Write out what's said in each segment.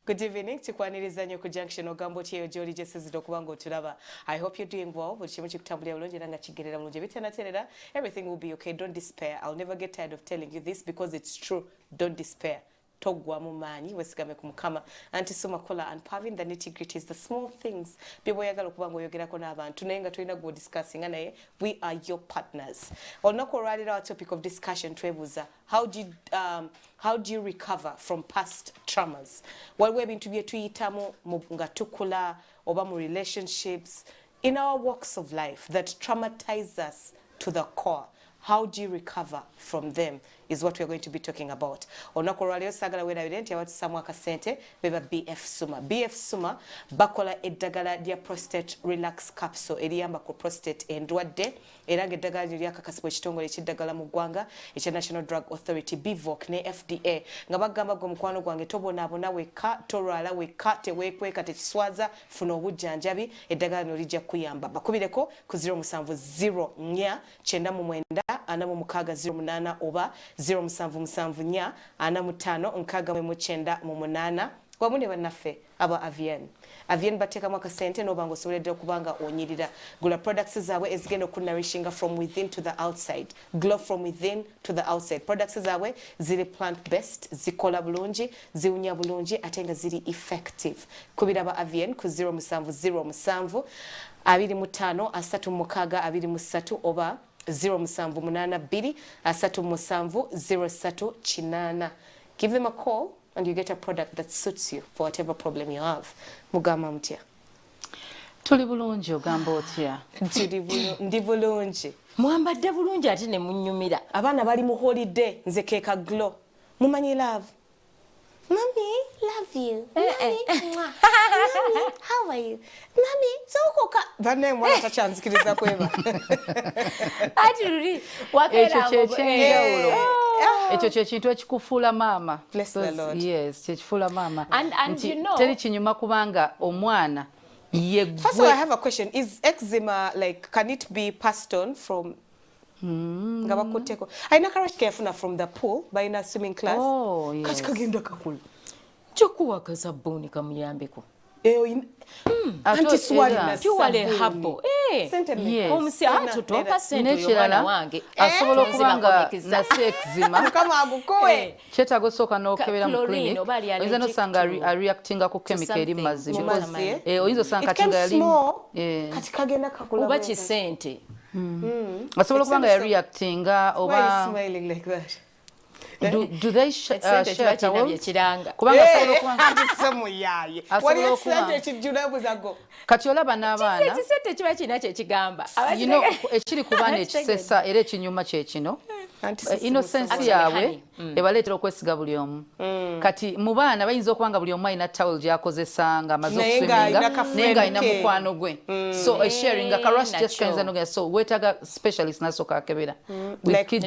Good evening, tukwaniriza nnyo ku Junction ogambo kyeyo gy'oli gyesizidde okuba ng'otulaba. I hope you're doing well. Buli kimu kikutambulira bulungi era nga kigerera bulungi. Bitanaterera, everything will be okay. Don't despair. I'll never get tired of telling you this because it's true. Don't despair. Togwa mu maanyi wesigame ku Mukama. Anti Sumakola and Pavin, the nitty-gritty is the small things. By'oyagala okuba ng'oyogerako n'abantu naye nga tulina gwo discussing naye we are your partners. Olunaku olwaliro our topic of discussion twebuuza how do you recover from past traumas? Waliwo ebintu bye tuyitamu nga tukula oba mu relationships in our walks of life that traumatize us to the core. How do you recover from them is what we're going to be talking about. Olunaku olwaliro saagala weerabire nti abatusaamu akasente beba BF Suma. BF Suma bakola eddagala lya prostate relax capsule eriyamba ku prostate endwadde era ng'eddagala lino lyakakasibwa ekitongole ekiddagala mu ggwanga ekya National Drug Authority BVOC ne FDA nga bagamba gwe mukwano gwange tobonaabona wekka tolwala wekka teweekweka tekiswaza funa obujjanjabi eddagala lino lijja kuyamba bakubireko ku 0704 999 oba 0774 45 wamu ne bannaffe aba Avian bateekamu akasente n'obanga osoboledde okubanga onyirira gula products zaabwe ezigenda okunarishinga from within to the outside glow from within to the outside products zaabwe ziri plant based zikola bulungi ziwunya bulungi ate nga ziri effective kubira aba Avian ku 0707 25 36 oba 0782 37 08. Give them a call and you get a product that suits you for whatever problem you have. Mugama mutya. Tuli bulungi ogamba otya. Ndi bulungi. Mwambadde bulungi ate ne munnyumira. Abaana bali mu holiday nze keeka glow. Mumanyi love. Mommy, love you. Mommy, Mommy, how are you? Mommy, zokoka. Bane mwana tachanzikiriza kweba. Ati ruri wakera ekyo kyekintu ekikufuula maama. Bless the Lord. Yes, kyekifuula maama. And you know. Teri kinyuma kubanga omwana ye. First of all, I have a question. Is eczema like can it be passed on from Ngabakoteko? I nakarash kefuna from the pool by in a swimming class. Oh, yes. Kati kagenda kakulu. Chokuwa kasabuni kamuyambeko. Anti swali na tuwale hapo. Yes. Omsi atutoka sente yobana wange. Asobola okubanga na eczema. Kama agukoe. Kyetaaga osooka n'okebera mu clinic. Oyinza n'osanga reactinga ku chemical eri mazzi. Oyinza osanga kati nga yali kati kagenda kakula. Oba kisente. Asobola okubanga ya reactinga oba. Why are you smiling like that? Do they share towels? Kubanga asobola okubanga samu yaye. Asobola okubanga ekijjunabuzago. Kati olaba n'abaana. Kisente kiba kina kye kigamba. You know ekiri ku baana ekisesa era ekinyuma kye kino. Innocence yaabwe ebaleetera okwesiga buli omu. Kati mu baana bayinza okubanga buli omu alina towel gy'akozesanga amaze okuswiminga naye ng'alina mukwano gwe. So sharing a rush just kayinza n'ogenda so weetaaga specialist n'asooka akebera. With kids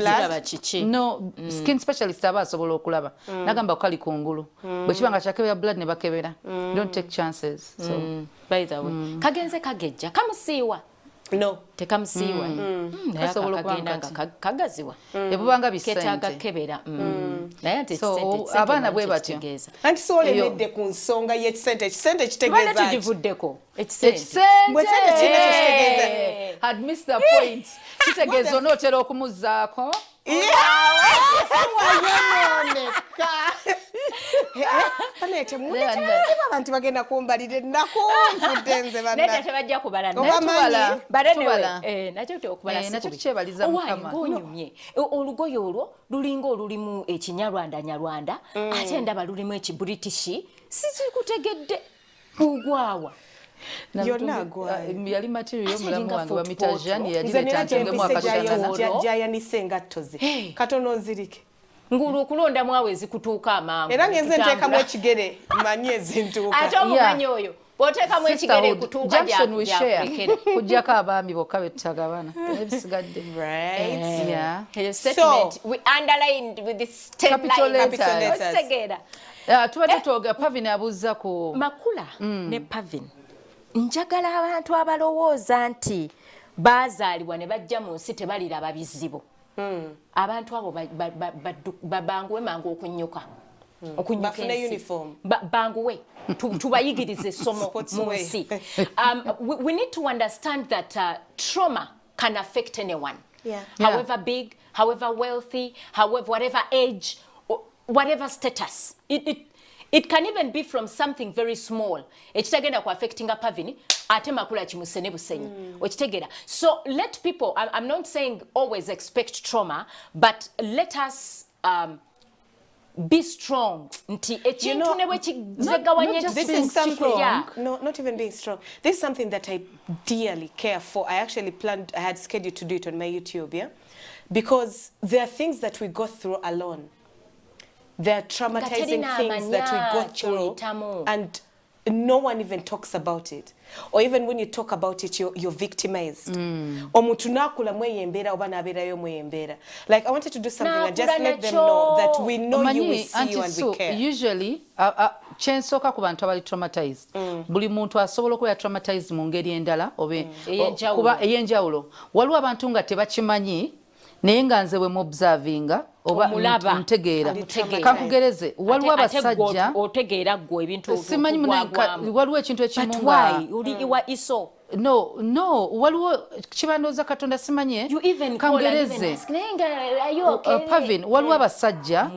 no skin specialist aba asobola okulaba. Nagamba kali kungulu. Bwe kiba nga kyakebera blood ne bakebera. Don't take chances. So by the way kagenze kagejja kamusiiwa. No, tekamusiiwa. Nasobola okugenda nga kagaziwa. Ebubanga bisente. Ketaaga kebera. Naye ate so abaana bwe batyo. Anti so olemedde ku nsonga y'ekisente kitegeeza. Bale tugivuddeko. Ekisente. Bwe sente kitegeeza. Had missed the point. Kitegeeza onootera okumuzzaako. Panete mwete abantu bagenda kumbalire nako nfudenze bana. Nete tebajja kubala natubala. Barenewe nakyo okubala siku. Nakyo kyebaliza Mukama. Ngonyumye. Olugoye olwo lulinga olulimu ekinyarwanda ate ndaba lulimu ekibritish. Sizikutegedde ugwawa. Yali material mulamu wange wa mitajani yagiretange mwaka jaya nisenga toze. Katono nzirike. Ngulu okulonda mwawe zikutuuka amanga. Era ngenze nteekamu ekigere mmanyi ezintuuka. Ate omumanyi oyo bw'oteekamu ekigere kutuuka Junction we share. Kujjako abaami bokka betutagabana. Ebisigadde. Right. Yeah. Your statement we underlined with this capital letters. Segera. Tubadde twoga Pavin abuuza ku Makula ne Pavin. Njagala abantu abalowooza nti baazaalibwa ne bajja mu nsi tebaliraba bizibu. Abantu abo babanguwe mangu okunnyuka. bafuna uniform banguwe tubayigirize somo munsi. We need to understand that trauma can affect anyone. However big, however wealthy, however whatever age, whatever status. It can even be from something very small. Ekitagenda ku affecting a pavini ate makula kimusene busenyi. Okitegera. So let people, I'm not saying always expect trauma, but let us be strong. This is something, no, not even being strong. This is something that I dearly care for. I actually planned, I had scheduled to do it on my YouTube, yeah? Because there are things that we go through alone. There are traumatizing things that we go through and no one even talks about it. Or even when you talk about it, you're victimized. Like, I wanted to do something and just let them know that we know you, we see you, and we care. Usually, chensoka ku bantu abali traumatized. Buli muntu asobola okuba traumatized mu ngeri endala kuba eyenjawulo. Waliwo abantu nga tebakimanyi naye nga nze bwe mobservinga oba ntegeera kakugereze waliwo abasajja otegeera gwe ebintu simanyi waliwo ekintu ekimu nga uli iso no waliwo kibandooza katonda simanye kangereze Pavin waliwo abasajja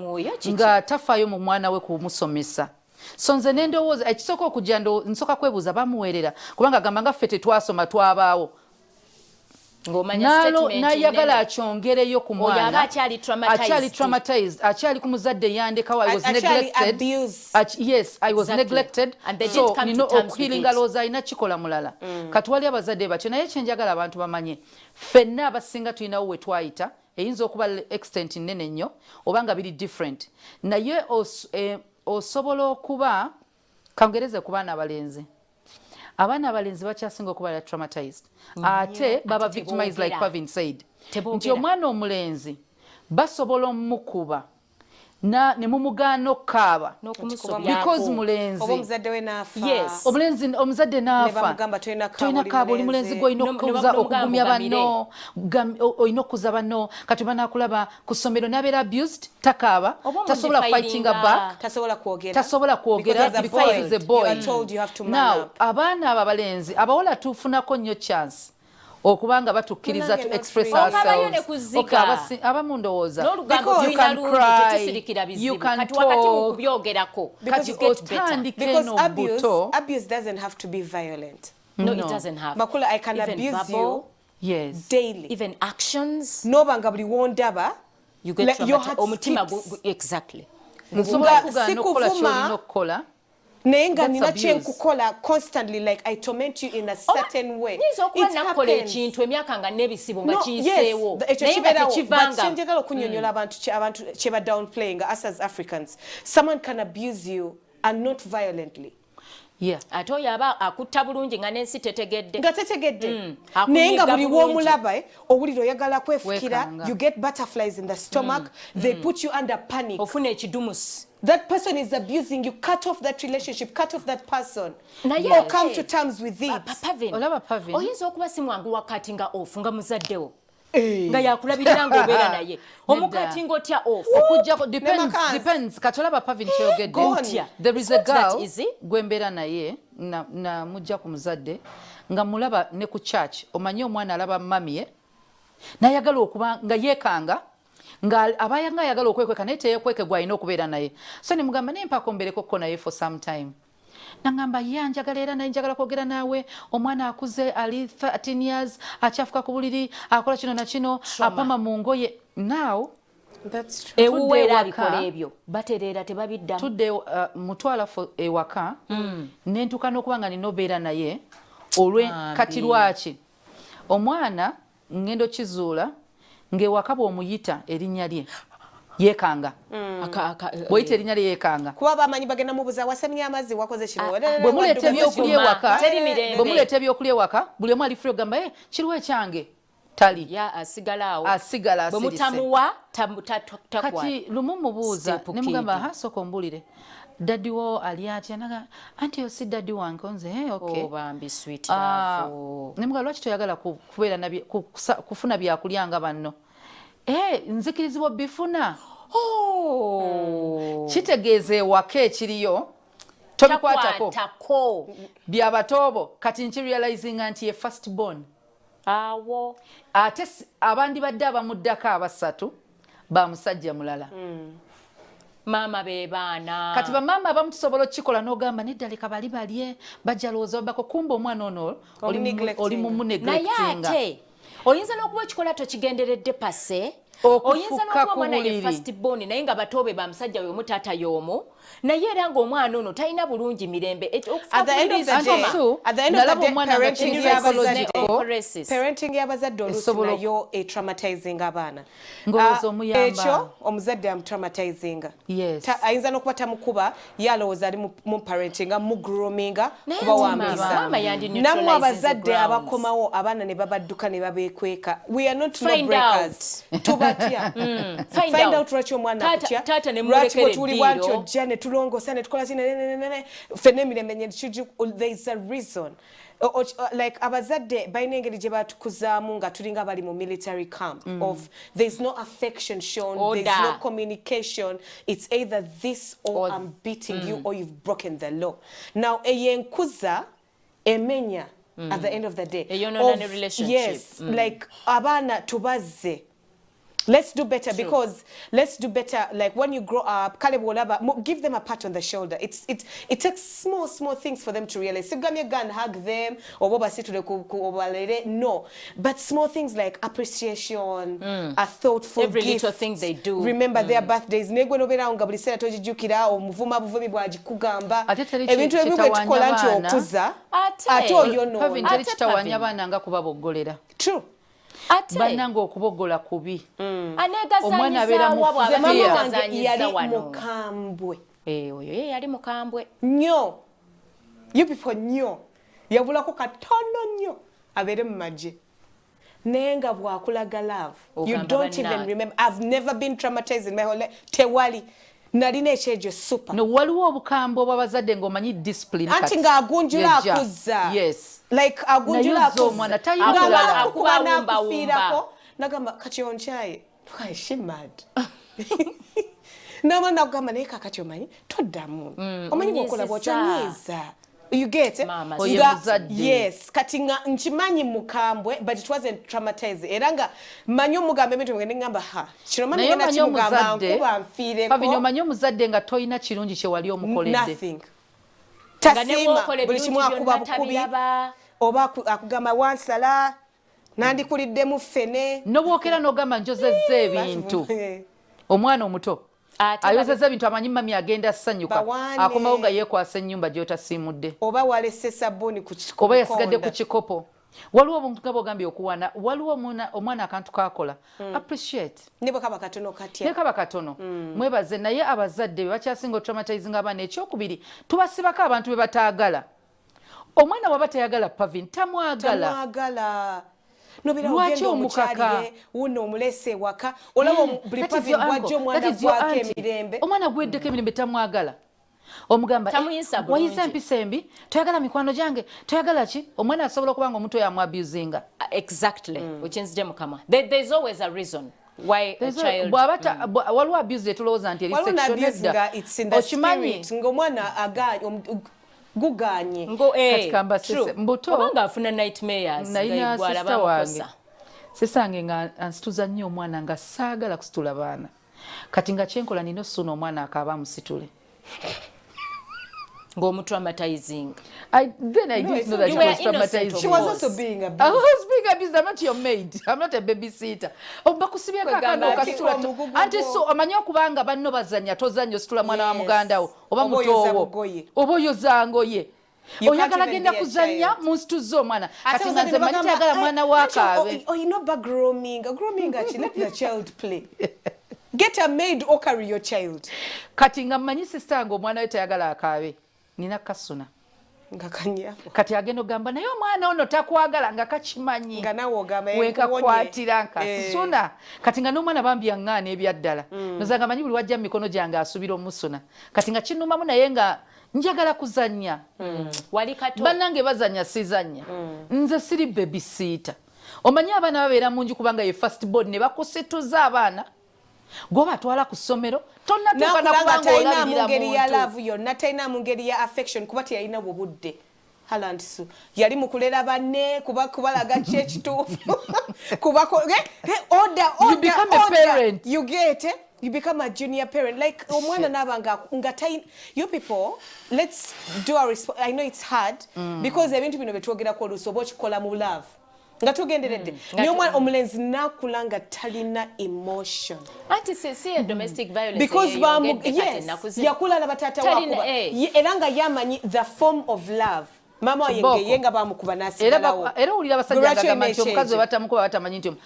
nga tafaayo mu mwana we kumusomesa so nze nendowooza ekisooka okujja nsooka kwebuuza bamuweerera kubanga agamba nga ffe tetwasoma twabaawo nayagala akyongereyo ku mwana akyali traumatized akyali ku muzadde yandekawo I was neglected. Yes, I was neglected. So nino okuhiringa looza alina kikola mulala kati wali abazadde batyo naye kyenjagala abantu bamanye ffenna abasinga tulinawo we twayita eyinza okuba extent nnene nnyo oba nga biri different naye osobola okuba kangereze ku baana abalenzi abaana abalenzi bakyasinga okuba traumatized ate baba victimized like Pavin said nti omwana omulenzi basobola omukuba ne mumugaana okukaaba because mulenzi omuzadde n'afa tolina kaaba oli mulenzi gwe olina okugumya banno olina okuza banno kati banaakulaba ku ssomero n'abeera abused takaaba tasobola fightinga back tasobola kwogera because he's a boy. Now abaana abo abalenzi abawala tufunako nnyo chance okubanga batukkiriza to express ourselves abamu ndowooza you can cry you can talk because abuse doesn't have to be violent. No, it doesn't have. Makula, I can even abuse verbal, you daily. Even actions. No banga buli wondaba. You get traumatized. Exactly. Sikuvuma. Nenga ninache nkukola constantly like I torment you in a certain way. It happens. Chintu emyaka nga nebisibo nga kiseewo. But chenjagala okunyonyola abantu cheba downplaying us as Africans. Someone can abuse you and not violently. Yeah. Ate oyo aba akutta bulungi nga n'ensi tetegedde. Nga tetegedde. Nenga buli w'omulaba owulira oyagala kwefukira, you get butterflies in the stomach, they put you under panic. Ofuna ekidumusi. That person is abusing you, cut off that relationship, cut off that person. Or come to terms with it. Pavin. Oyinza okuba si mwangu wakati nga ofu nga muzaddewo. Nga yakulabirira ng'obeera naye. Omukati ng'otya ofu. Okujjako depends. Kati olaba Pavin kyeyogedde. There is a girl gwe mbeera naye na mujja ku muzadde nga mulaba ne ku church omanyi omwana alaba mami ye n'ayagala okuba nga yeekanga nga abayanga ayagala okwekweka naye teyeekweke gw'alina okubeera naye so ne mugamba naye mpaka omberekokko naye for some time nangamba ye anjagala era naye njagala kwogera naawe omwana akuze ali 13 years akyafuka ku buliri akola kino na kino apama mu ngoye now ewuweera abikola ebyo batereera tebabiddamu tudde mutwala ewaka nentuka n'okuba nga nina obeera naye olwe kati lwaki omwana ngendo kizuula ng'ewaka bw'omuyita erinnya lye yeekanga bw'oyita erinnya lye yeekanga kuba bamanyi bagenda mubuza wasemye amazzi wakoze kino bwe muleeta ebyokulya ewaka buli omu ali free ogamba kiriwo ekyange tali asigala bwe mutamuwa kati lumu mubuuza ne mugamba sooka ombulire daddy wo ali atya naga anti yo si daddy wange nze okay bambi sweet love nemugamba lwaki toyagala kubeera kufuna byakulya nga banno nzikirizibwa bifuna kitegeeza ewaka ekiriyo tobikwatako byabatobo kati nkirealizinga nti ye first born awo ate abandi badde abamuddako abasatu ba musajja mulala mama be baana kati bamama abamu tusobola okukikola n'ogamba neddaleka bali balye bajja lowooza babako kumba omwana ono oli mumuneglectinga naye ate oyinza n'okuba okikola tokigenderedde pase oyinza n'okuba omwana ye first born naye nga batobe ba musajja we omutaata y'omu naye era ng'omwana ono talina bulungi mirembe parenting y'abazadde oluusi nayo etraumatizing abaana ekyo omuzadde amutraumatizinga ayinza n'okuba tamukuba yalowooza ali muparentinga mugrominga kuba wambiza nammwe abazadde abakomawo abaana ne babadduka ne babeekweka we are not lawbreakers tubatya find out lwaki omwana akutya lwaki bwetuli bwatyo ojja ne tulongosa ne tukola ffenna emirembe nye there is a reason like abazadde balina engeri gye batukuzaamu nga tulinga bali mu military camp of there is no affection shown there is no communication it's either this or I'm beating you or you've broken the law now eyenkuza emenya at the end of the day yes like abaana tubazze let's do better. True. Because let's do better. Like when you grow up, give them a pat on the shoulder. It takes small things for them to realize. Hug them or no, but small things like appreciation, a thoughtful every gift. Little thing they do. Remember their birthdays. True. Bannanga okubogola kubi omwana abeera mukambwe oyo ye yali mukambwe nnyo you people nnyo yabulako katono nnyo abeere mu magye naye nga bwakulaga love you don't even remember. I've never been traumatized in my whole life. Tewali nalina ekyejo super no waliwo obukambwe obw'abazadde ng'omanyi discipline anti ng'agunjula akuzza like agunjula akuzza akufiirako nagamba kati onkyaye why she mad nama nagamba naye kakati omanyi toddamu omanyi bwokola bwokyonyiiza you get yes kati nkimanyi mukambwe but it wasn't traumatized era nga manyi omugambe ebintu ngende ngamba kino manyi ngenda kimugamba nkuba nfiireko pabinyo omanyi omuzadde nga toyina kirungi kye wali omukoledde nothing tasima buli kimu akuba bukubi oba akugamba wansala nandikuliddemu ffene nobwokera n'ogamba njozezza ebintu omwana omuto ayozeza ebintu amanyi mami agenda ssanyuka akomawo nga yeekwasa ennyumba gy'otasiimudde oba walese sabbuuni ku kikopo oba yasigadde ku kikopo waliwo obuntu nga bwogambye okuwaana waliwo omwana akantu kakola appreciate ne bwe kaba katono katya ne kaba katono mwebaze naye abazadde be bakyasinga otraumatizing abaana ekyokubiri tubasibako abantu be bataagala omwana waba tayagala pavin tamwagala lwaki omukaka wuno omulese waka olaba buli pavin bwajja omwana gwako emirembe omwana gweddeko emirembe tamwagala omugamba wayinza empisa embi toyagala mikwano gyange toyagala ki omwana asobola okuba nga omuntu oyo amwabusinga exactly ukinzije mukama there's always a reason why a child waliwo abuse etulowooza nti eri section edda okimanyi ng'omwana guganye mbuto obanga afuna nightmares nayina sista wange sisange nga ansituza nnyo omwana nga saagala kusitula baana kati nga kyenkola nina ossuuna omwana akaaba amusitule ng'omutraumatizing then I didn't know that she was traumatizing. She was also being abused. I was being abused. I'm not your maid. I'm not a babysitter. Bakusibya kakano kasitula. Anti so amanyi okubanga banno bazanya tozanya ositula mwana wa muganda wo oba mutowo. Oba oyoza ngoye. Oyagala genda kuzanya musituzo omwana. Kati nze manyi tayagala mwana wa kaabe. Oh, you know about grooming. Grooming actually let the child play. Get a maid or carry your child. Kati nga manyi sister ngo omwana we tayagala akaabe. Nina kasuna. Kati agenda ogamba naye omwana ono takwagala nga kakimanyi nga nawe ogamba wekakwatira nkasuna kati nga n'omwana bambi yaŋŋaana ebyaddala nozanga manyi buli wajja mu mikono gyange asubira omusuna kati nga kinnumamu naye nga njagala kuzannya bannange bazannya sizannya nze siri babysitter omanyi abaana babeera mu nju kubanga ye first born ne bakusituza abaana goba twala ku ssomero tonna tukana kubanga olabirira mungeri ya love yonna talina mungeri ya affection kuba teyalina bubudde halandisu yali mukulera banne kubalaga kyekituufu kuba order you become a parent. You get it? You become a junior parent. Like omwana nabanga ngatai you people, let's do our I know it's hard because ebintu bino betwogera ko lusobo kikola mu love. Nga tugenderedde. Niyo mwana omulenzi nakulanga talina emotion. Anti see a domestic violence because yes, yakula na batata wako. Eranga yamanyi the form of love. Mama yenga bamukuba nasigalawo. Era ulira basajja agamba omukazi batamukuba batamanyi nti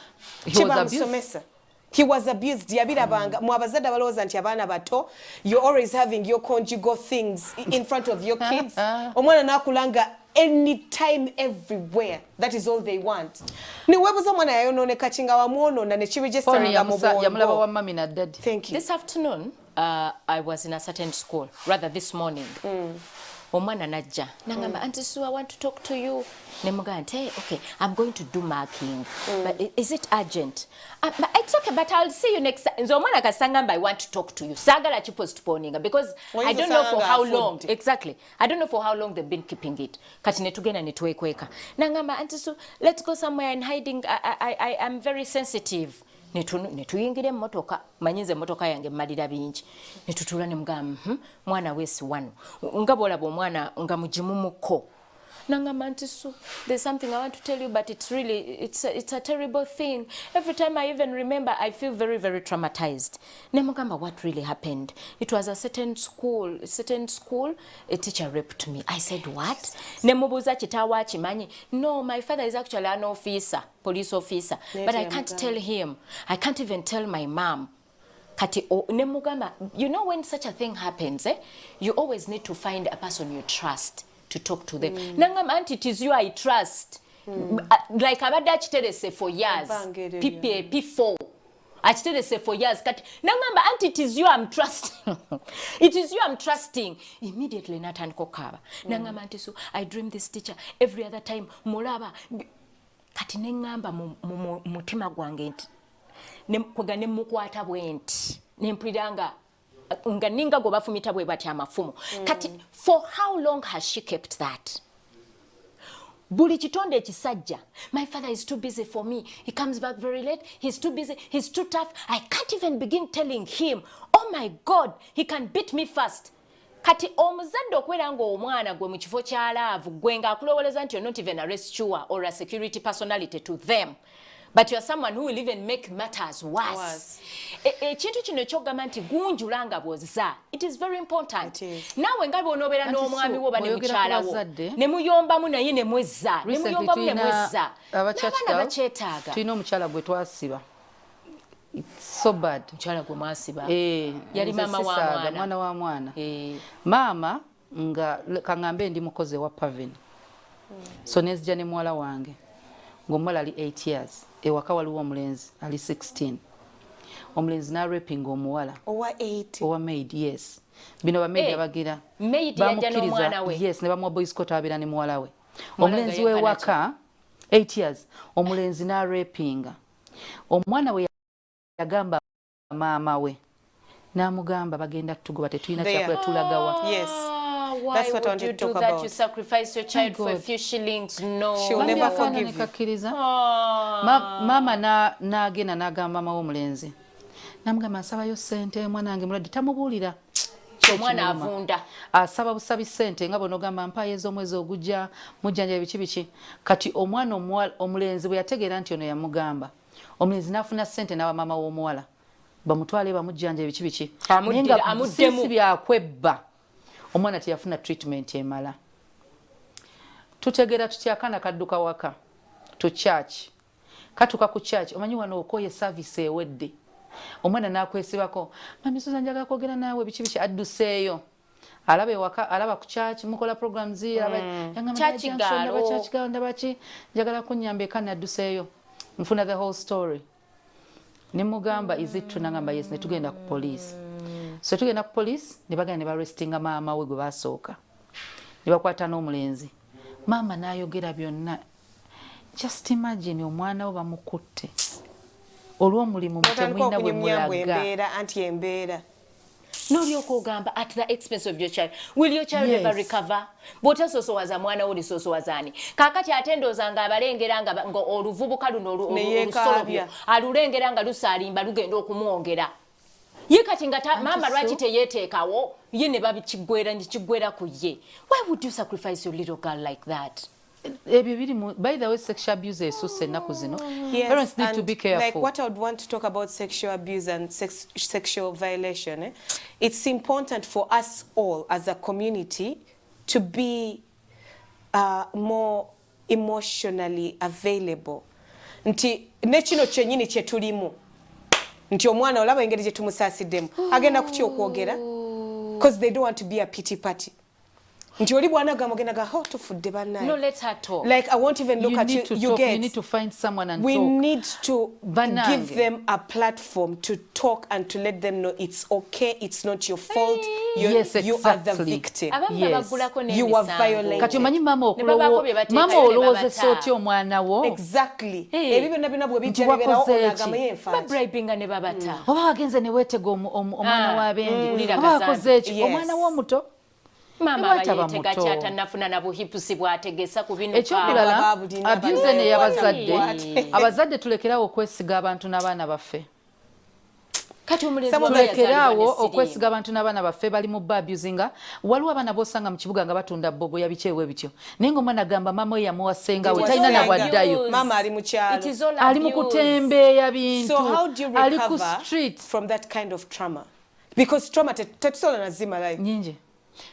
he was abused. Yabirabanga mu abazadde balowooza nti abaana bato you're always having your conjugal things in front of your kids. Omwana nakulanga anytime everywhere. That is all they want. Ni webuza mwana yayononeka kinga wamuonona ne chiregisteranga mu bwongo. Yamulaba wa mami na daddy. Thank you. This afternoon I was in a certain school, rather this morning. Omwana najja nangamba Auntie Sue, I want to talk to you. Nemugamba hey, okay, I'm going to do marking. But is it urgent? It's okay, but I'll see you next time. So omwana kasangamba I want to talk to you. Sagala chi postponing because I don't know for how long. Exactly. I don't know for how long they've been keeping it. Kati netugenda netwekweka. Nangamba Auntie Sue, let's go somewhere and hiding. I am very sensitive. Netuyingire motoka manyinze motoka yange malira bingi netutula ne mugamba mwana wesi wano ngabola bo mwana nga mujimumuko nangamba Auntie Sue, there's something I want to tell you, but it's really it's a terrible thing. Every time I even remember I feel very, very traumatized. Nemugamba, what really happened? It was a certain school, a teacher raped me. I said, what? Nemubuza chitawa chimanyi. No, my father is actually an officer, police officer, but I can't tell him. I can't even tell my mom. Kati nemugamba, you know when such a thing happens, you always need to find a person you trust to talk to them. Nangam Auntie, it is you I trust. Like abadde akiterese for years. P4. Akiterese for years. Nangamba Auntie, it is you I'm trusting. It is you I'm trusting. Immediately natandika okaba. Nangamba Auntie, so I dream this teacher every other time. Mulaba. Kati nengamba mu mutima gwange nti. Kwega nemukwata bwenti. Nempuliranga nga ninga go bafumita bwe bati amafumo. Kati for how long has she kept that? Buli kitonde ekisajja. My father is too busy for me. He comes back very late. He's too busy. He's too tough. I can't even begin telling him. Oh my God, he can beat me fast. Kati omuzadde okwera nga omwana gwe mu kifo kya love gwe nga akulowoleza nti you're not even a rescuer or a security personality to them. But you are someone who will even make matters worse. Ekintu kino ekyogamba nti gunjulanga bwozza. It is very important. Nawe nga bw'onobeera n'omwami wo bane mukyala wo ne muyombamu naye ne mwezza. Ne muyombamu ne mwezza. N'abaana bakyetaaga. Tulina omukyala gwe twasiba. It's so bad. Mukyala gwe mwasiba. Yali maama wa mwana. Mwana wa mwana. Maama nga kaŋŋambe ndi mukozi wa Pavin. So nezija ne muwala wange. Ng'omuwala ali 8 years. Ewaka waliwo omulenzi ali 16. Omulenzi na raping omuwala. Owa 8. Owa maid, yes. Bino ba maid abagira. Maid yajja n'omwana we. Yes, ne bamuwa boy scout abira ne muwala we. Omulenzi we waka 8 years. Omulenzi na raping. Omwana we yagamba maama we. Namugamba bagenda tugoba tetulina kyakula tulagawa. Yes. Why that's what I would you wanted to do talk that? about. You sacrifice your child for a few shillings? No. She will never forgive you. Mama na agenda n'agamba mama w'omulenzi. Namugamba nsabayo ssente mwana wange mulwadde tamubuulira. Omwana avunda. Asaba busabi ssente nga bw'onogamba mpaayo ez'omwezi ogujja mujjanja biki. Kati omwana omulenzi bwe yategeera nti ono yamugamba. Omulenzi n'afuna ssente n'aba mama w'omuwala. Bamutwale bamujjanja biki. Amuddemu byakwebba. Omwana teyafuna treatment emala. Tutegeera tutya akaana kadduka waka to church. Katuka ku church omanyi wano okoye service ewedde. Omwana n'akwesibako mami Susan njaga kwogera naawe biki adduseeyo. Alabe waka alaba ku church mukola programs church galo ndabaki njagala kunnyamba ekana adduseeyo. Nfuna the whole story. Nimugamba is it true nangamba yes ne tugenda ku police. So tugenda ku police ne bagenda ne arrestinga maama we gwe basooka. Ne bakwata n'omulenzi. Maama n'ayogera byonna. Just imagine omwana we bamukutte. olw'omulimu temulina bwe mulaga anti embeera n'olyoka ogamba at the expense of your child. Will your child ever recover? Bw'otasoosowaza mwana wo olisoosowazaani. Kaakati ate ndowooza ng'abalengera nga oluvubuka luno olusolobyo alulengera nga lusaalimba lugenda okumwongera. Ye kati nga maama lwaki teyeeteekawo ye ne babikiggwera ku ye. Why would you sacrifice your little girl like that? By the way, sexual abuse is so yes, parents need to be careful. Like what I would want to talk about sexual abuse and sexual violation, it's important for us all as a community to be more emotionally available. Nti nekino kyenyini kye tulimu. Nti omwana olaba engeri gye tumusaasidemu agenda kutya okwogera because they don't want to be a pity party. Nti oli bwana gamogenda ga how tufudde bannaye. No, let her talk. Like I won't even look at you. You need to find someone and we talk. We need to give them a platform to talk and to let them know it's okay. It's not your fault. Yes, exactly. You are the victim. Yes. You are violated. Kati omanyi mama olowoozesa otya omwana wo. Exactly. Ebibyo nabina bwe bijja biberawo onagamba yenfa. Bribinga ne babata. Oba wagenze ne weetega omwana w'abendi. Oba wakoze eki omwana w'omuto. Mama abayetega kyata nafuna na buhipusi bwategesa ku bino ekyobulala abuse ne y'abazadde abazadde tulekerawo okwesiga abantu n'abaana baffe kati tulekerawo okwesiga abantu n'abaana baffe bali mu abusinga waliwo abaana b'osanga mu kibuga nga batunda bogo yabikyewe bityo naye ng'omwana agamba mama we yamuwasenga we talina na bwaddayo mama ali mu kyalo ali mu kutembeeya bintu so how do you ali ku recover street from that kind of trauma because trauma tetusobola nazima like nyingi.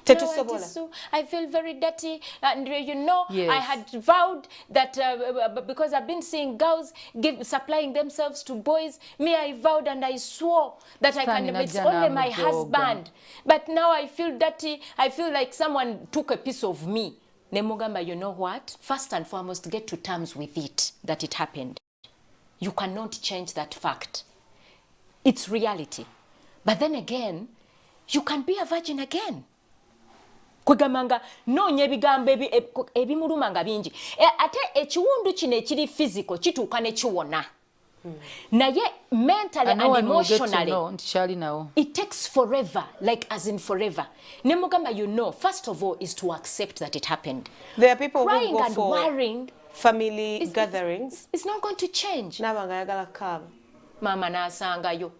No, I feel very dirty, and you know, yes. I had vowed that because I've been seeing girls supplying themselves to boys, me I vowed and I swore that I can, it's only my husband. But now I feel dirty, I feel like someone took a piece of me. Nemugamba, you know what? First and foremost, get to terms with it, that it happened. You cannot change that fact. It's reality. But then again, you can be a virgin again. Kwegamanga noonya ebigambo ebimuluma nga bingi ate ekiwundu kino ekiri physical kituuka ne kiwona naye mentally and emotionally it takes forever, like as in forever. Nemugamba, you know, first of all is to accept that it happened. There are people crying who go and for worrying family gatherings. It's not going to change. Nabanga yagala kaba mama nasangayo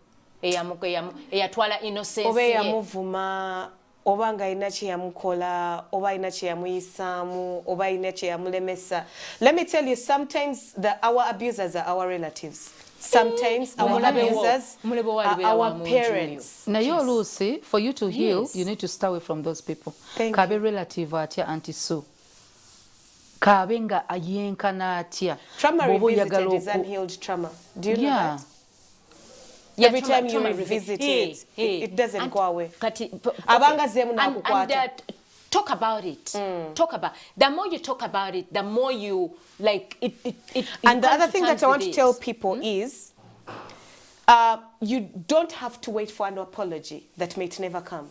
eyatwala innocence oba yamuvuma oba nga alina kye yamukola oba alina kye yamuyisaamu oba alina kye yamulemesa. Let me tell you, sometimes our abusers are our relatives. Sometimes our abusers are our parents. Naye oluusi, for you to heal, you need to stay away from those people. Kabe relative atya Auntie Sue. Kabe nga ayenkana atya. Trauma revisited is unhealed trauma. Do you know that? Every time you revisit it, it doesn't go away. And talk about it. Talk about. The more you talk about it, the more you like it. And the other thing that I want to tell people is, you don't have to wait for an apology that may never come.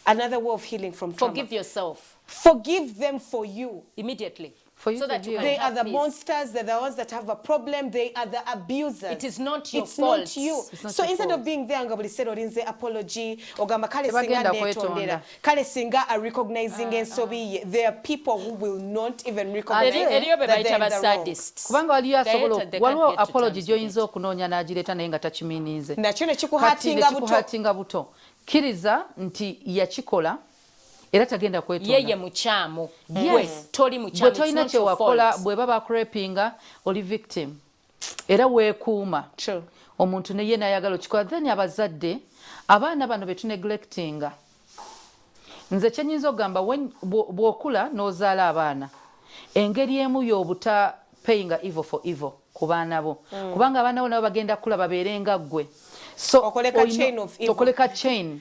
Another way of healing from trauma. Forgive yourself. Forgive them for you immediately. So that they are the monsters, they're the ones that have a problem, they are the abusers. It is not your fault. It's not you. So instead of being there, ngabuli said orinze apology, ogamba kale singa netondera, kale singa are recognizing ensobi, there are people who will not even recognize that they're in the wrong. Kubanga waliyo asobola waliwo apology gyoyinza okunoonya n'agireeta naye nga takimiinize. Nakyo ne kikuhatinga buto. Kiriza nti yakikola era tagenda kwetonda yeye mukyamu gwe toli mukyamu bwe toyina kye wakola bwe baba crapinga oli victim era weekuuma omuntu ne ye n'ayagala okikola then abazadde abaana bano be tuneglectinga nze kyenyinza okugamba bw'okula n'ozaala abaana engeri emu y'obuta payinga evil for evil ku baana bo kubanga abaana bo nabo bagenda kula babeerenga ggwe so okoleka chain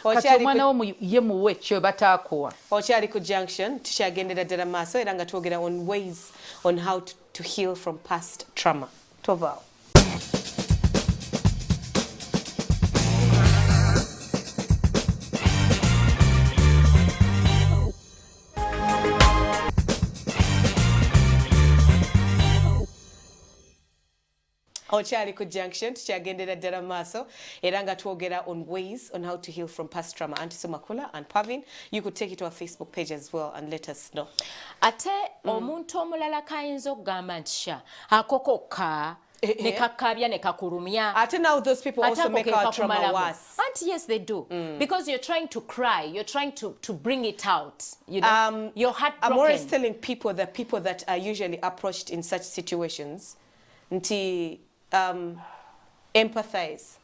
kati omwana wo ye muwe kyo bataakuwa okyali ku junction tukyagendera ddala maaso era nga twogera on ways on how to heal from past trauma. Tovao. Okyali ku Junction tukyagendera ddala maaso era nga twogera on ways on how to heal from past trauma. Auntie Somakula and Pavin, you could take it to our Facebook page as well and let us know. Ate omuntu omulala kayinza okugamba nti sha akokoka ne kakabya ne kakulumya. Ate now those people also make our trauma worse. Auntie, yes they do. Because you're trying to cry, you're trying to bring it out. You know, your heart broken. I'm always telling people that are usually approached in such situations nti empathize.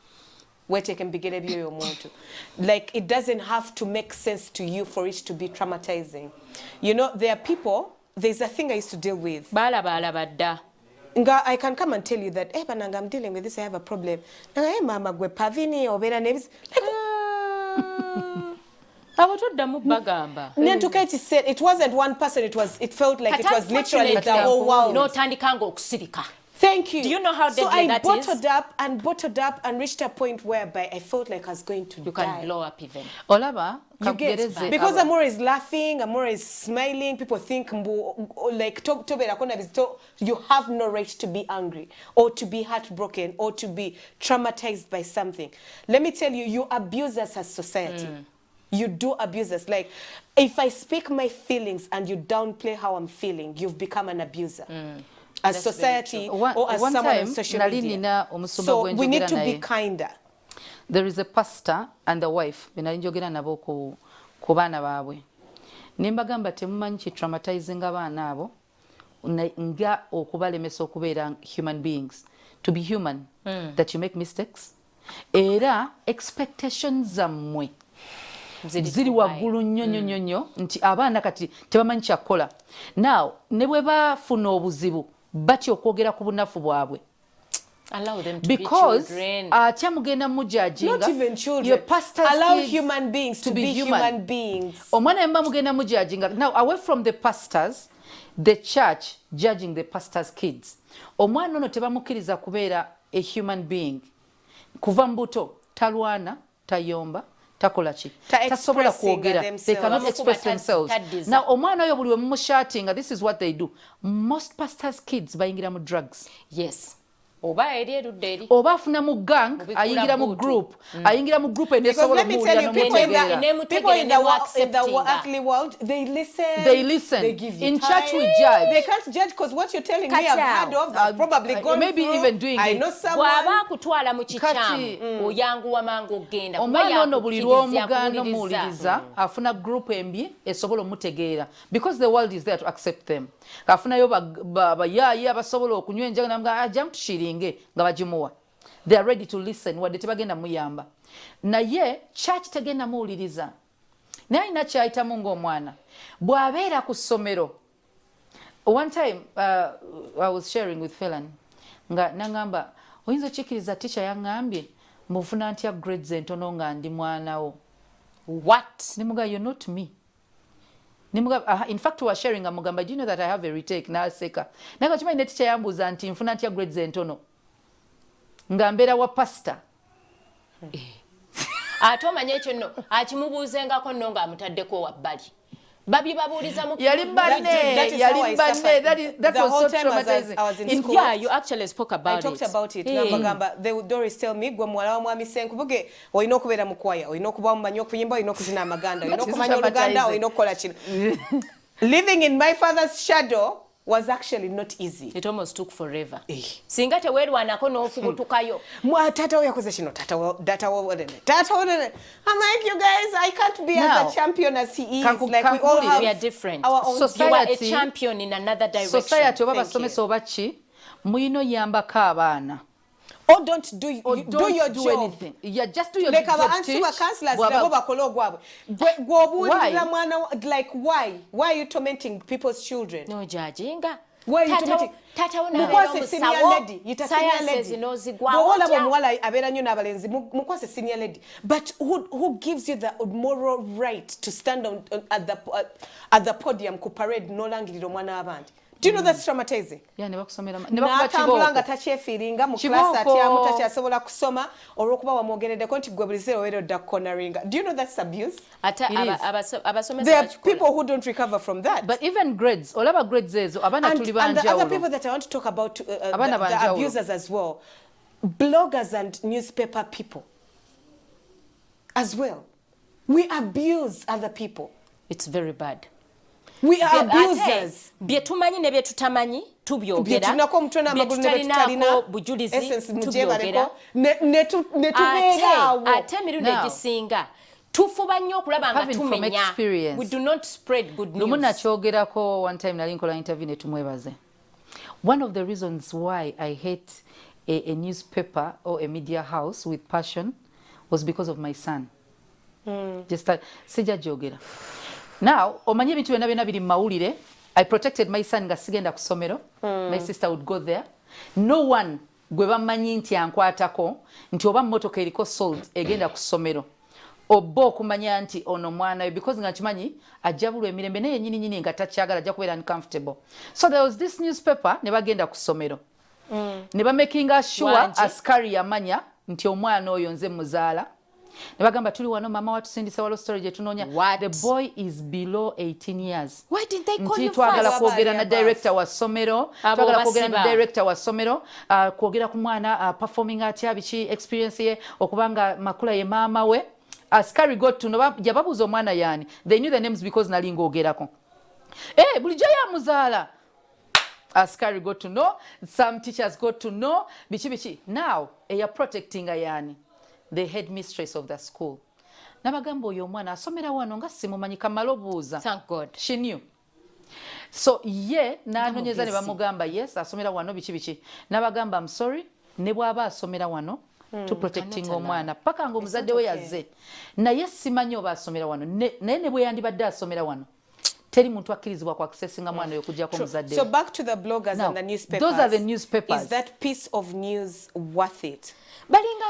Like it doesn't have to make sense to you for it to be traumatizing. You know, there are people, there's a thing I used to deal with. I can come and tell you that, hey, Bananga, I'm dealing with this, I have a problem. Hey, Mama, gwe pavini obera nevis. Nentukaiti said it wasn't one person, it felt like it was literally the whole world. No tandikango kusirika. Thank you. Do you know how deadly that is? So I bottled up and reached a point whereby I felt like I was going to die. You can blow up even. Olaba, you get, because I'm always laughing, I'm always smiling, people think like you have no right to be angry or to be heartbroken or to be traumatized by something. Let me tell you, you abuse us as society. You do abuse us. Like, if I speak my feelings and you downplay how I'm feeling, you've become an abuser. As society or as someone on social media. So we need to be kinder. There is a pastor and the wife. Benalinjogera nabo ku baana baabwe. Nimbagamba temumanyi ki traumatizing abaana abo nga okubalemesa okubeera human beings. To be human, that you make mistakes. Era expectations zammwe ziri waggulu nnyo nti abaana kati tebamanyi kyakola. Now ne bwe bafuna obuzibu batya okwogera ku bunafu bwabwe. Allow them to because be children. Mugenda mujajinga. Not even children. Your pastors allow human beings to be human beings. Omwana emba mugenda mujajinga. Now away from the pastors, the church judging the pastors' kids. Omwana ono tebamukiriza kubeera a human being. Kuva mbuto talwana, tayomba, takola ki. Tasobola kwogera. They cannot express themselves. Now omwana oyo buli we mumushatinga, this is what they do. Most pastors' kids bayingira mu drugs. Yes. Oba afuna mu gang, ayingira mu group, because let me tell you, people in the earthly world, they listen. They give you in time. Church we judge. They can't judge because what you're telling me I've heard of, I've probably gone maybe through. even doing I it. know someone. Omwana ono buli lw'omugaano muwuliriza afuna group embi esobola omutegeera because the world is there to accept them. Afunayo bayaaya abasobola okunywa enjaga namga ajam tushiringe nga bajimuwa. They are ready to listen wadde tebagenda muyamba. Naye church tegenda muwuliriza. Naye ina kyayitamu ng'omwana bw'abeera ku ssomero. One time I was sharing with Felon nga nangamba oyinza okkiriza teacher yangambye mufuna ntya grades entono nga ndi mwanawo. What? Nimuga, you're not me. In fact, we were sharing a mugamba, do you know that I have a retake na seka. Naga chima ine teacher yambuza nti nfuna ntya grades entono. Ngambera wa pastor. Ate omanye ekyo nno akimubuuzengako nno ng'amutaddeko wabbali. Babi babuuliza mu yali banne. That was so traumatizing. I was in school. Yeah, you actually spoke about it. I talked about it. They would always tell me, gwe muwala wa mwami Senkubuge, olina okubeera mu kwaya, olina okuba mumanyi okuyimba, olina okuzina amaganda, olina okumanya Oluganda, olina okukola kino. Living in my father's shadow was actually not easy. It almost took forever. Singa teweerwanako n'ofubutukayo. Tata yakoze kino, tata I'm like, you guys, I can't be as a champion as he is. Like we all have, we are different. Our own society, you are a champion in another direction. Society oba basomesa oba ki, muyino yambako abaana. Or don't do your job. Anything. Yeah, just do your like job. Like our auntie were counselors, like why? Why are you tormenting people's children? No judginga. Why are you tormenting? Mukwase senior lady. Yita senior lady. Mukwase senior lady. But who gives you the moral right to stand at the podium ku parade no langiriro mwana abandi? Do you know that's traumatizing? Yeah, ne bakusomera n'atambula nga takyefiiringa mu class atyamu takyasobola kusoma olw'okuba wamwogereddeko nti gwe buli zero weera odda kukonaringa. Do you know that's abuse? There are people who don't recover from that. But even grades, olaba grades ezo abaana tuli banjawulo. And the other people that I want to talk about, the abusers as well, bloggers and newspaper people as well. We abuse other people. It's very bad. We are abusers. Byetumanyi ne byetutamanyi tubyogera. Byetunako omutwe n'amagulu ne betutalina bujulizi tubyogera. Ne tubeera awo. Ate emirundi egisinga tufuba nnyo okulaba nga tumenya. We do not spread good news. Lumu nakyogerako one time nali nkola interview ne tumwebaze. One of the reasons why I hate a newspaper or a media house with passion was because of my son. Just sija jogera. Now, omanye bintu byonna biri mawulire. I protected my son nga sigenda ku ssomero. My sister would go there. No one gwe bamanyi nti ankwatako nti oba mmotoka eriko sold egenda ku ssomero. Oba okumanya nti ono mwana we because nga kimanyi ajjabulwa emirembe naye nyini nga takyagala ajja kubeera uncomfortable. So there was this newspaper ne bagenda ku ssomero. Ne bamakinga sure askari yamanya nti omwana oyo nze muzaala. Ne bagamba tuli wano mama watusindisa walo storage tunoonya. The boy is below 18 years. Why did they call you twagala kwogera na director wa ssomero, twagala kwogera na director wa ssomero, kwogera ku mwana performing atya biki experience ye okubanga makula ye mama we. Askari got to know yababuza omwana yani. They knew the names because nali ngoogerako. Bulijjo ya muzaala. Askari got to know, some teachers got to know biki. Now you're protecting yani. The headmistress of the school. Nabagamba oyo omwana asomera wano nga simumanyi kamalo buuza. Thank God. She knew. So n'anonyeza ne bamugamba yes asomera wano biki. Nabagamba I'm sorry ne bw'aba asomera wano to protecting omwana. Paka ngo muzadde we yazze. Naye simanyi oba asomera wano. Naye ne bwe yandibadde asomera wano. Teri muntu akkirizibwa ku accessinga mwana oyo kujjako muzadde. So back to the bloggers and the newspapers. Those are the newspapers. Is that piece of news worth it?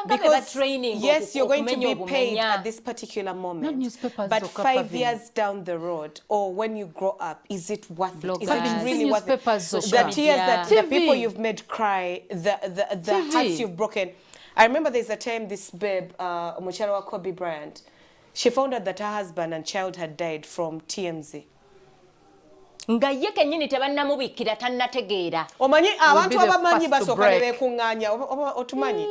Because training, yes, you're going to be paid at this particular moment, but 5 years down the road or when you grow up, is it worth it? Is it really worth it? The tears that the people you've made cry, the hearts you've broken. I remember there's a time this babe, Mucharawa Kobe Bryant, she found out that her husband and child had died from TMZ. Nga ye kennyini tebannamubikira tannategeera. Omanyi abantu abamanyi basooka ne beekuŋŋaanya otumanyi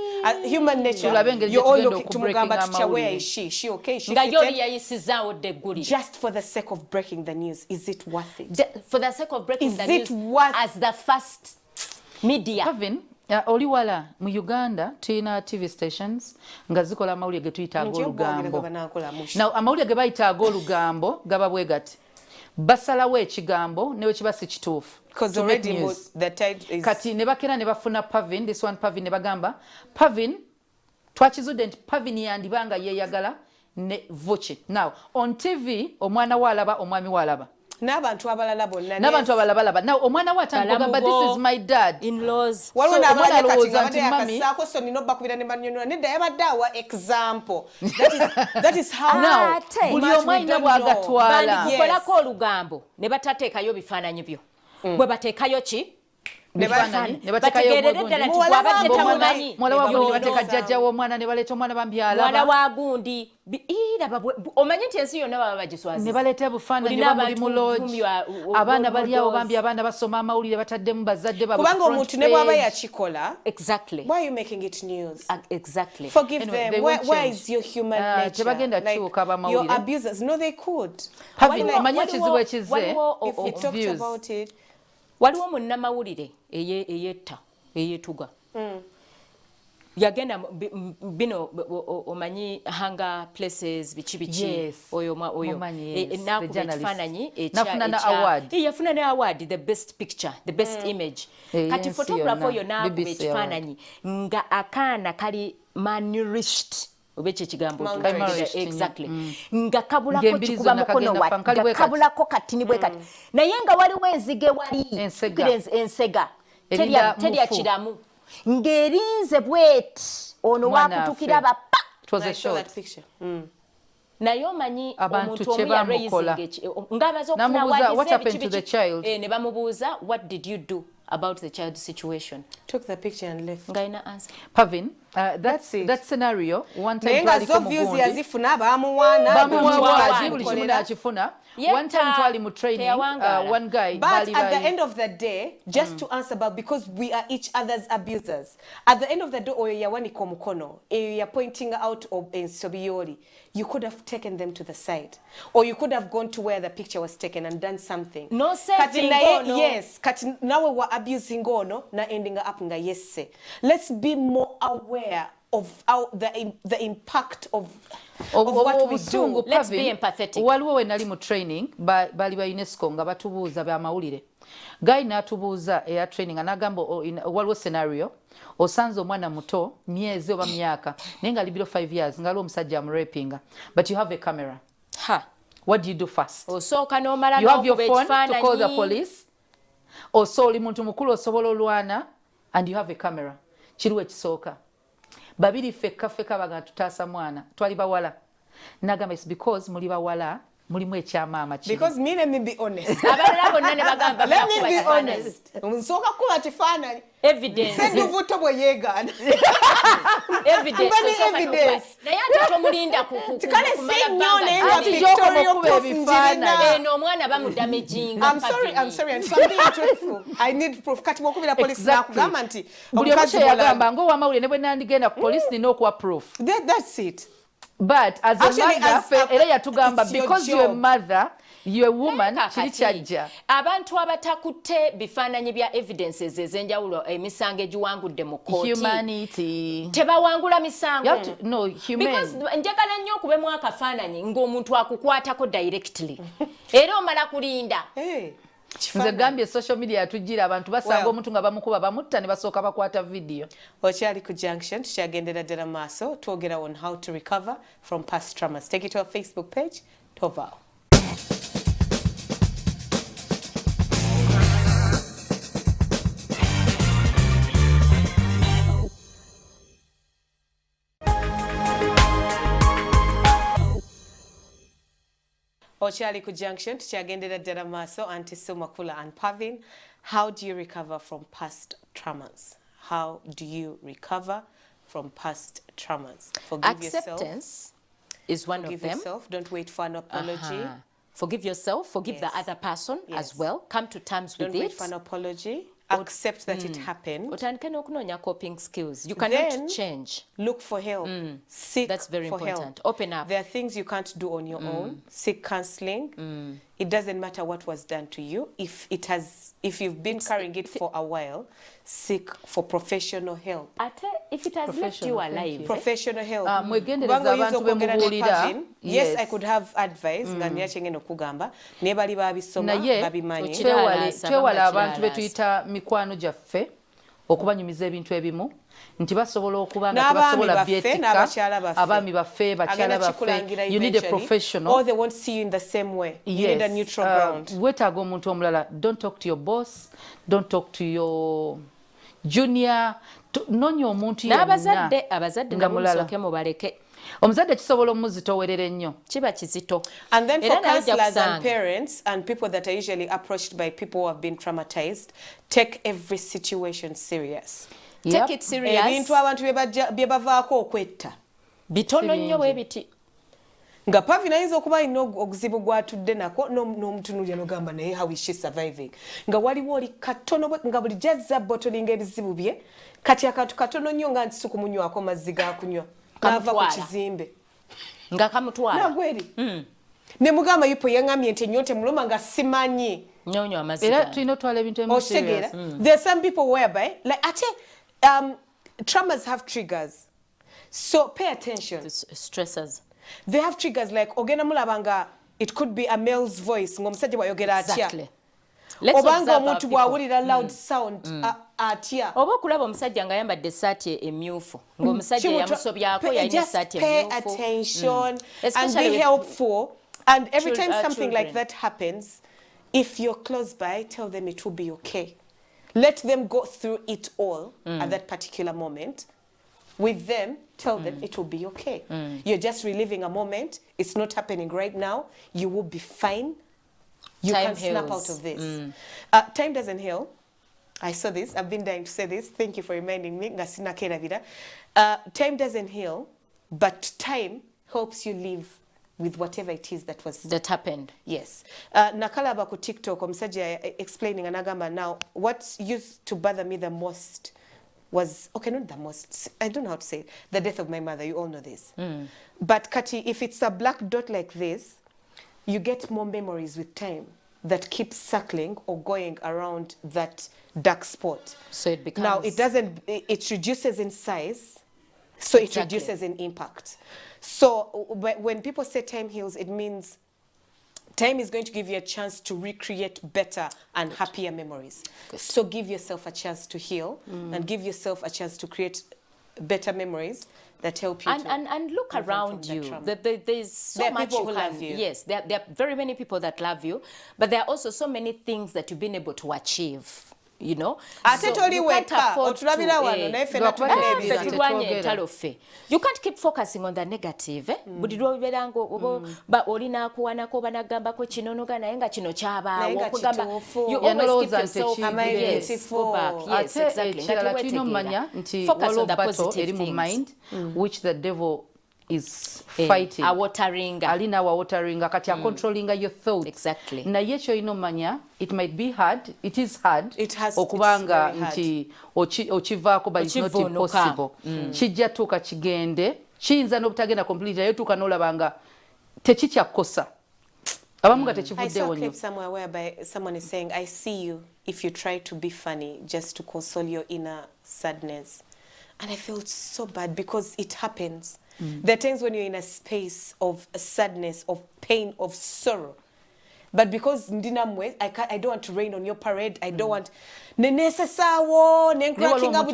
human nature you're all looking to mugamba tucha where is she okay she nga yoli yayisizaawo degguli just for the sake of breaking the news. Is it worth it? For the sake of breaking the news as the first media. Kevin, oli wala mu Uganda tulina TV stations nga zikola amawulire ge tuyita ag'olugambo. Now amawulire ge bayita ag'olugambo gaba bwe gati. Basalawo ekigambo newe kiba si kituufu. Because already the title is kati ne bakera ne bafuna Pavin, this one Pavin ne bagamba Pavin twakizudde nti Pavin yandibanga yeeyagala ne Vuchi. Now on TV omwana walaba omwami walaba n'abantu abalala bonna balaba. Now omwana wa atangogamba this is my dad in-laws. Waliwo n'abalala kati nga bade akasaako so nina obbakubira ne banyonyola nedda yabadde awa example. That is how now buli omwanya bwagatwala bandikolerako olugambo ne batateekayo bifaananyi byo bwe bateekayo ki bategeerere ddala nti bw'abadde tamumanyi mwala wa gundi bateeka jjajja w'omwana ne baleeta omwana bambi alaba mwala wa gundi omanyi nti ensi yonna baba bagiswazi ne baleeta bufaananyi bamuli mu lodge abaana bali awo bambi abaana basoma amawulire bataddemu bazadde babwe kubanga omuntu ne bw'aba yakikola. Exactly. Why are you making it news? Exactly. Forgive anyway, them. Where is your human nature? Tebagenda kyuka abamawulire. Your abusers. No, they could. Omanyi ekizibu ekize if you talked about it. Waliwo munnamawulire eyetta eyetuga yagenda bino omanyi hunger places biki oyo nakuba ekifaananyi yafuna ne award the best picture the best image kati photographer oyo nakuba ekifaananyi nga akaana kali malnourished oba ekyo ekigambo exactly nga kabulako kikuba mukono nga kabulako katini bwe kati naye nga waliwo enzige wali ensega terya kiramu ng'erinze bweti ono wakutukira bapa naye omanyi abantu omuntu omu kyebamukola ng'amaze okufuna namubuuza what happened to the child ne bamubuuza what did you do about the child's situation. Took the picture and left. Ngaina answer. Pavin, that scenario one time twali ko mugundi yazifuna bamuwana buli kimu nakifuna one time twali mu training one guy but at the end of the day just to answer about because we are each other's abusers at the end of the day oyo yawanika omukono eyo ya pointing out of ensobiyoli you could have taken them to the side or you could have gone to where the picture was taken and done something. No saving ono. Yes, kati nawe wa abusing ono na ending up nga yesse. Let's be more aware of the impact of what we do. Let's be empathetic. Waliwo we nali mu training bali ba UNESCO nga batubuuza bya mawulire. Guy natubuuza ya training anagamba waliwo scenario osanze omwana muto myezi oba myaka nenga libiro 5 years ngalo omusajja amrapinga but you have a camera. What do you do first? Osoka no mala you have your phone to call the police. Oli muntu mukulu osobola olwana and you have a camera. Kiriwe ekisooka. Babiri feka baga tutaasa mwana twali bawala nagamba it's because muli bawala mulimu ekyamaama kiri because let me be honest abalala bonna ne bagamba let me be honest nsooka kuba kifaananyi evidence seduvuto bwe yeegaana evidence naye ate tomulinda kale sinnyo naye nga pictorial proof njirina eno omwana bamudamaging. I'm sorry and so I'm being truthful I need proof kati bwokubira police nakugamba nti buli omukazi yagamba ng'owamawulire ne bwe nandigenda ku police nina okuwa proof. That's it. But as a mother, era yatugamba because you're a mother, you're a woman, kiri kyajja. Abantu abatakutte bifaananyi bya evidences ez'enjawulo emisango egiwangudde mu kooti. Humanity. Tebawangula misango. No, human. Because njagala nnyo okubemu akafaananyi ng'omuntu akukwatako directly. Era omala kulinda. Nze gambye social media yatujjira abantu basanga omuntu nga bamukuba bamutta ne basooka bakwata video. Okyali ku Junction tukyagendera ddala maaso twogera on how to recover from past traumas. Take it to our Facebook page, Tovao. Okyali ku Junction tukyagendera ddala maaso Auntie Sumakula and Pavin. How do you recover from past traumas? How do you recover from past traumas? Forgive Acceptance is one of them. Forgive yourself. Don't wait for an apology. Forgive yourself. Forgive the other person as well. Come to terms with it. Don't wait for an apology. Accept that it happened. Otandike n'okunoonya coping skills. You cannot change. Look for help. Seek That's very for important. help. Open up. There are things you can't do on your own. Seek counseling. It doesn't matter what was done to you. If you've been carrying it for a while, seek for professional help. If it has left you alive. Professional help. Mwegendereza abantu bemubuulira. Yes, I could have advice. Nga nyakyengenda okugamba. Naye bali babisoma babimanyi. Twewala abantu betuyita mikwano gyaffe okubanyumiza ebintu ebimu nti basobola okuba nga tebasobola byetikka abaami baffe bakyala baffe you need a professional or they won't see you in the same way. You need a neutral ground. Weetaaga omuntu omulala. Don't talk to your boss, don't talk to your junior, noonya omuntu n'abazadde nga musooke mubaleke. Omuzadde kisobola omuzitowerera ennyo. Kiba kizito. And then for counselors and parents and people that are usually approached by people who have been traumatized, take every situation serious. Take it serious. Ebintu abantu bye bavaako okwetta. Bitono nnyo bwe biti. Nga Pavin ayinza okuba alina oguzibu gwatudde nako n'omutunuulira n'ogamba naye how is she surviving. Nga waliwo oli katono nga buli jazza botolinga ebizibu bye kati akantu katono nnyo nga nti sukumunywako mazzi gakunywa. Kava ku kizimbe. Nga kamutwala. Nagweri. Ne mugamba yupo yaŋŋamye nti ennyo temuluma nga simanyi. Nyonyo amazzi. Era tulina otwala ebintu emu serious. There are some people whereby like traumas have triggers. So pay attention. Stressors. They have triggers like ogenda mulabanga it could be a male's voice ng'omusajja bw'ayogera atya. Exactly. Obanga omuntu bw'awulira loud sound atya. Oba okulaba omusajja nga ayambadde essaati emyufu ng'omusajja yamusobyako yalina essaati emyufu. Pay attention and be helpful. And every time something like that happens, if you're close by, tell them it will be okay. Let them go through it all at that particular moment. with them, tell them it will be okay. You're just reliving a moment. It's not happening right now. You will be fine. You can snap out of this. Time doesn't heal. I saw this. I've been dying to say this. Thank you for reminding me. Time doesn't heal, but time helps you live with whatever it is that happened. Yes. Nakalaba ku TikTok omusajja explaining anagamba, now what used to bother me the most was, okay, not the most, I don't know how to say it, the death of my mother. You all know this. But Kati, if it's a black dot like this, you get more memories with time that keep circling or going around that dark spot. So it becomes... Now, it reduces in size, so it reduces in impact. So when people say time heals, it means time is going to give you a chance to recreate better and happier memories. So give yourself a chance to heal and give yourself a chance to create better memories that help you and look around you. There's so much people you who can, love you. Yes, there are very many people that love you, but there are also so many things that you've been able to achieve. You know, so you can't afford to, you can't keep focusing on the negative. You always keep yourself, yes, exactly. Focus on the positive things. Which the devil is fighting. Alina wateringa kati ya controlling your thoughts. Exactly. Na yecho inomanya, it might be hard. It is hard. Okubanga nti ochivako, but it's not impossible. Chijja tuka chigende. Chinza n'obutagenda complete yetuka n'olabanga techicha kosa. Abamuga techivudde wonyo. I saw a clip somewhere whereby someone is saying, I see you if you try to be funny just to console your inner sadness. And I felt so bad because it happens. There are times when you're in a space of sadness, of pain, of sorrow. But because ndinamwe, I don't want to rain on your parade. I don't want nenesasawo nencracking up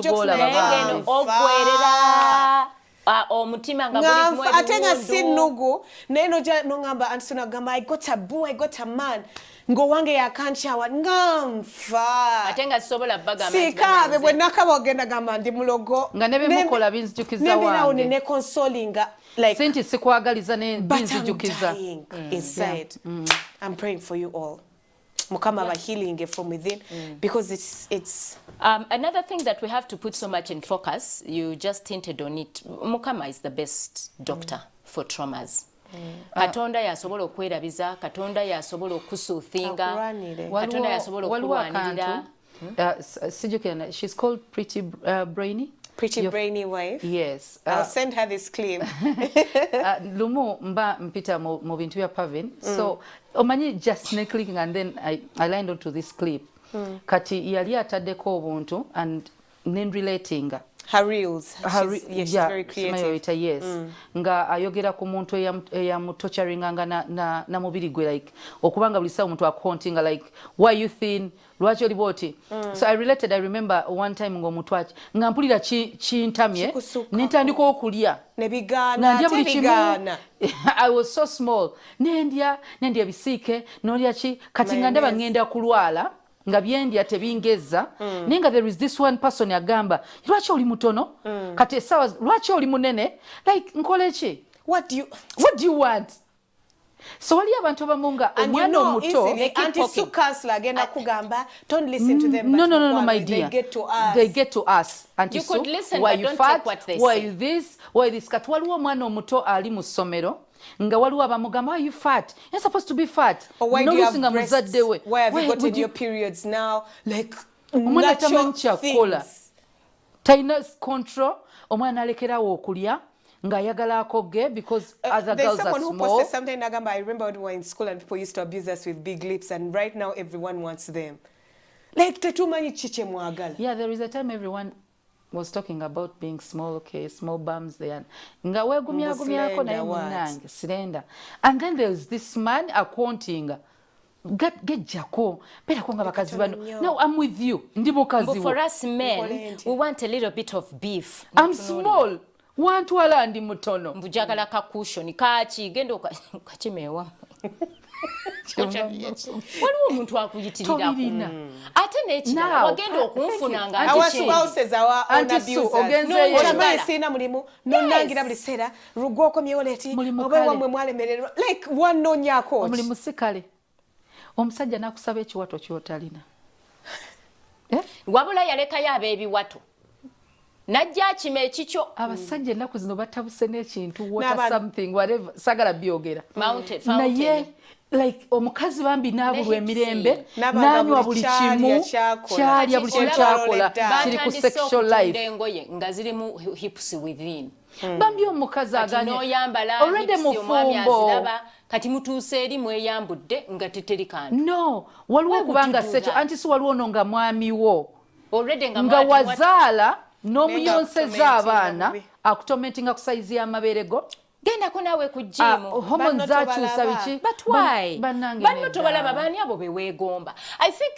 atenga sinugu neno nongamba ansuna gamba, I got a boo, I got a man. Ngo wange ya kanchawa ngamfa atenga sobola baga sikabe bwe nakaba ogenda gamba ndi mulogo nga nebe mukola binzijukiza wange ne consolinga like senti sikwagaliza ne binzijukiza inside. I'm praying for you all. Mukama ba healing from within because it's another thing that we have to put so much in focus. You just hinted on it. Mukama is the best doctor for traumas. Katonda yasobola okwerabiza, Katonda yasobola okusuuthinga, Katonda yasobola okuwanirira. She's called Pretty Brainy. Pretty Brainy wife. Yes. I'll send her this clip. Lumu mba mpita mu bintu bya Pavin. So omanyi just clicking and then I lined onto this clip. Kati yali ataddeko obuntu and then relating. Her reels. She's very creative. Yes. Nga ayogera ku muntu eyamutocharinga na mubiri gwe like okubanga bulisa omuntu akontinga like why you thin lwaki oli boti. So I remember one time ngomuntu achi nga mpulira chintamye nintandika okulya nebigana I was so small nendya bisiike nolya ki kati nga ndaba ngenda kulwala nga byendya tebingeza ninga there is this one person yagamba lwaki oli mutono kati sawa lwaki oli munene like nkole ki what do you want. So wali abantu bamunga omwana omuto anti-counselor agenda kugamba don't listen to them no my dear they get to us you could listen why but you don't fat, take what they why say why this kati waliwo omwana omuto ali mu ssomero nga waliwo abamugamba, why are you fat? You're supposed to be fat. Or why do you have breasts? Why have you gotten your periods now? Like natural things. Taina control. Omwana alekerawo okulya nga ayagala akoge because other girls are small. There's someone who posted something in Nagamba. I remember when we were in school and people used to abuse us with big lips, and right now everyone wants them. Like tetumanyi chiche mwagala. Yeah, there is a time everyone was talking about being small, okay, small bums there. Nga wegumyako naye munange slender. And then there's this man accounting. Get jako. Pera konga bakazi bano. No, I'm with you. Ndi mukazi wo. But for us men, we want a little bit of beef. I'm small. Want wala ndi mutono. Mbujagala kakusho ni kachi gendo kachimewa. waliwo omuntu akuyitiriraku ate n'ekirala wagenda okunfuna nga siina mulimu nonangira buli seera lugwokomyewo leti oba wamwe mwalemererwa like wanonyaako omulimu si kale omusajja nakusaba ekiwato kyotalina wabula yalekayo ab'ebiwato najja akima ekikyo abasajja ennaku zino batabuse n'ekintu water something whatever sagala byogera naye like omukazi bambi n'abulwa emirembe n'anywa buli kimu kyalya buli kimu kyakola kiri ku sexual life engoye nga zirimu hips within bambi omukazi aganye already mufumbo kati mutuuse eri mweyambudde nga teteri kantu no waliwo kubanga secho anti si waliwo no nga mwamiwo nga wazaala n'omuyonseza abaana akutomentinga ku saizi y'amabeere go gendako naawe ku jimu hormones zakyusa biki but why banno tobalaba baani abo beweegomba I think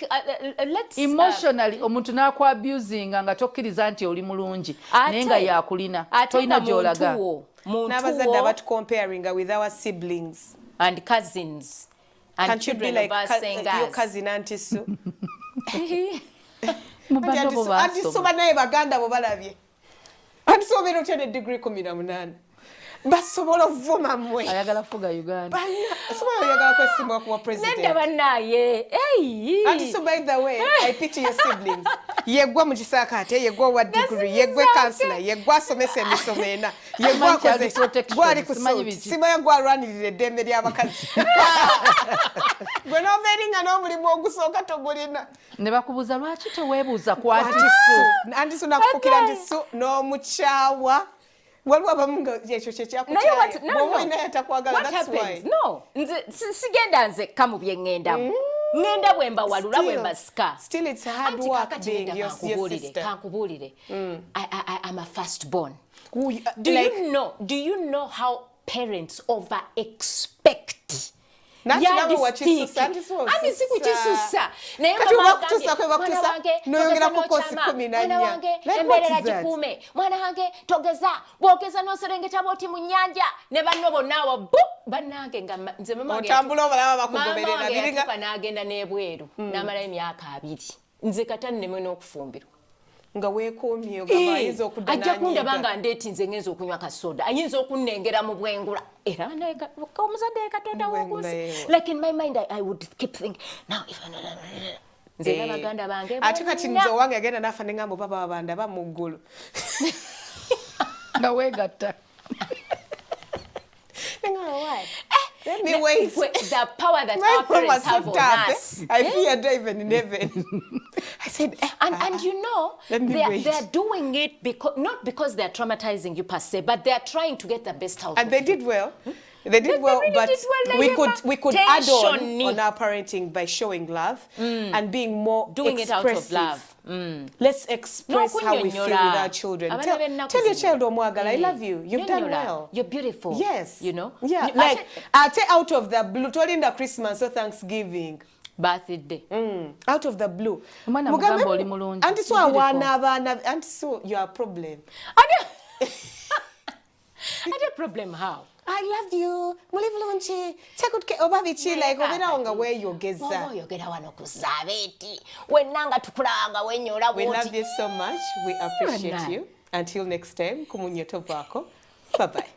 let's emotionally omuntu n'akwabusinga nga tokkiriza nti oli mulungi naye nga yakulina tolina gy'olaga n'abazadde abatu comparing with our siblings and cousins and children of us saying your cousin Auntie Sue Anti Sue banaye baganda bo balabye Auntie Sue obeera otya ne degree 18 basobola ovuma mmwe ayagala fuga Uganda sobola oyagala kwesimba kuwa president nenda bannaye Auntie Sue by the way I picture your siblings yeggwa mu kisaakaate yeggwa wa degree yeggwa kansula yeggwa asomesa emisomo ena yeggwa akoze gwali ku simanya gwalwanirira eddembe ly'abakazi gwe n'obeeringa n'omulimu ogusooka togulina ne bakubuuza lwaki teweebuuza ku Auntie Sue nakufukira Auntie Sue n'omukyawa waliwo abamu nga ekyo kyekyakukyayebwomwena yatakwagala that's why nze sigenda nzekka mu bye ŋŋendamu ŋŋenda bwe mbawalula bwe mbasika still it's hard work being your sister kankubuulire I'm a first born do you know how parents over expect sikukisusa naye embeerera gikuume mwana wange togeza bwogeza n'oserengeta bwoti mu nnyanja ne banno bonna awo bu bannange nga nze mamangeatuka n'agenda n'ebweru n'amalayo emyaka 2 nze kata nnemwe n'okufumbirwa nga weekuumye ogamba ayinza okudda ajja kundaba nga ndeeti nze ngenza okunywa kasoda ayinza okunnengera mu bwengula era omuzadde katonda wokusi like in my mind I would keep thinking now if nze n'abaganda bange ate kati nze owange agenda n'afa ne ngamba papa wabanda ba mu ggulu nga weegatta Let me wait. The power that our parents have on us. I feared even in heaven. I said, and you know, they're doing it not because they're traumatizing you per se, but they're trying to get the best out of you. And they did well. They did well, but we could add on our parenting by showing love and being more doing expressive. It out of love. Let's express how we feel with our children. Tell your child, Omwagala, I love you. You've done well. You're beautiful. Yes. You know? Yeah. Like, I'll take out of the blue, told the Christmas or Thanksgiving. Birthday. Out of the blue. Auntie Sue, you are a problem. A problem how? I love you. Mulibulunchi. Tekutke obabichi like obera nga weyogeza. Oyogera wano kuzabeti. Wenanga tukulanga wenyola boti. We love you so much. We appreciate you. Until next time, kumunyoto pako. Bye bye.